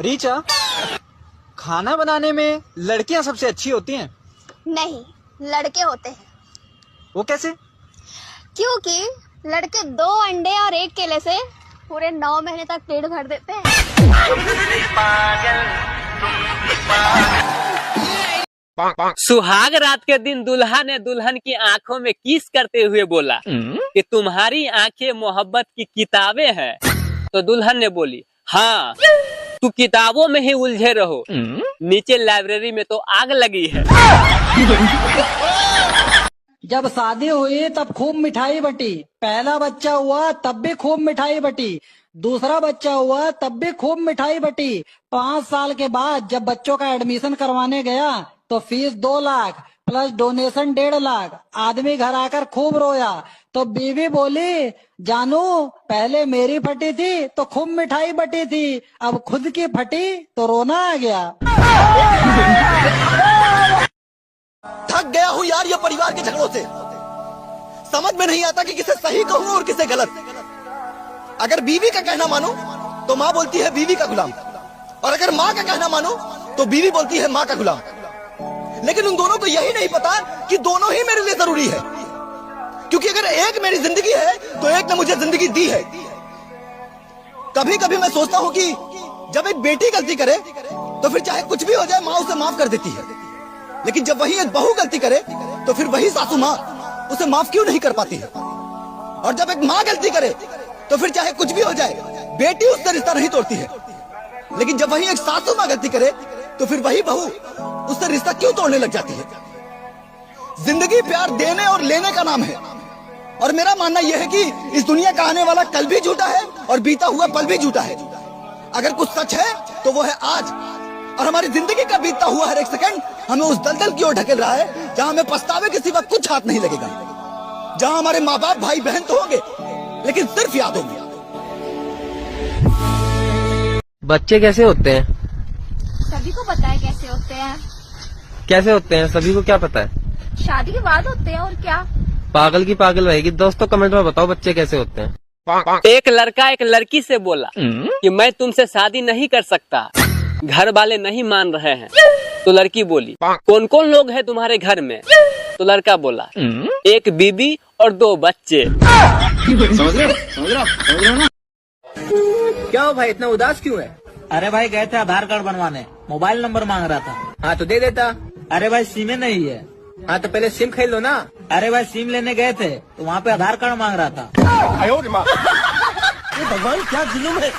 रीचा, खाना बनाने में लड़कियां सबसे अच्छी होती हैं? नहीं, लड़के होते हैं। वो कैसे? क्योंकि लड़के 2 अंडे और 1 केले से पूरे 9 महीने तक पेट भर देते हैं। सुहाग रात के दिन दुल्हा ने दुल्हन की आंखों में किस करते हुए बोला कि तुम्हारी आंखें मोहब्बत की किताबें हैं। तो दुल्हन ने बोली, हाँ, तू किताबों में ही उलझे रहो, नीचे लाइब्रेरी में तो आग लगी है। जब शादी हुई तब खूब मिठाई बटी, पहला बच्चा हुआ तब भी खूब मिठाई बटी, दूसरा बच्चा हुआ तब भी खूब मिठाई बटी। 5 साल के बाद जब बच्चों का एडमिशन करवाने गया तो fees 2 lakh plus donation 1.5 lakh. आदमी घर आकर खूब रोया तो बीवी बोली, जानू पहले मेरी फटी थी तो खूब मिठाई बटी थी, अब खुद की फटी तो रोना आ गया। थक गया हूँ यार ये परिवार के झगड़ों से। समझ में नहीं आता कि किसे सही कहूँ और किसे गलत। अगर बीवी का कहना मानो तो माँ बोलती है बीवी का गुलाम, और अगर माँ का कहना मानो तो बीवी बोलती है माँ का गुलाम। लेकिन उन दोनों को यही नहीं पता कि दोनों ही मेरे लिए जरूरी है, क्योंकि अगर एक मेरी जिंदगी है तो एक ने मुझे जिंदगी दी है। कभी कभी मैं सोचता हूँ कि जब एक बेटी गलती करे तो फिर चाहे कुछ भी हो जाए माँ उसे माफ कर देती है, लेकिन जब वही एक बहू गलती करे तो फिर वही सासू माँ उसे माफ क्यों नहीं कर पाती है। और जब एक माँ गलती करे तो फिर चाहे कुछ भी हो जाए बेटी उससे रिश्ता नहीं तोड़ती है, लेकिन जब वही एक सासू माँ गलती करे तो फिर वही बहू उससे रिश्ता क्यों तोड़ने लग जाती है। जिंदगी प्यार देने और लेने का नाम है, और मेरा मानना यह है कि इस दुनिया का आने वाला कल भी झूठा है और बीता हुआ पल भी झूठा है। अगर कुछ सच है तो वो है आज, और हमारी जिंदगी का बीतता हुआ हर एक सेकंड हमें उस दलदल की ओर ढकेल रहा है जहां हमें पछतावे के सिवा कुछ हाथ नहीं लगेगा, जहां हमारे माँ बाप भाई बहन तो होंगे लेकिन सिर्फ यादों में। बच्चे कैसे होते हैं? सभी को पता है कैसे होते हैं। कैसे होते हैं सभी को क्या पता है? शादी के बाद होते हैं, और क्या। पागल की पागल रहेगी। दोस्तों कमेंट में बताओ बच्चे कैसे होते हैं। एक लड़का एक लड़की से बोला कि मैं तुमसे शादी नहीं कर सकता, घर वाले नहीं मान रहे हैं। तो लड़की बोली, कौन कौन लोग हैं तुम्हारे घर में? तो लड़का बोला, एक बीबी और 2 बच्चे। समझ रहे हो ना? क्या हो भाई, इतना उदास क्यों है? अरे भाई गए थे आधार कार्ड बनवाने, मोबाइल नंबर मांग रहा था। हाँ तो दे देता। अरे भाई सिम नहीं है। हाँ तो पहले सिम खरीद लो ना। अरे भाई सिम लेने गए थे तो वहाँ पे आधार कार्ड मांग रहा था। भगवान क्या जुल्म है।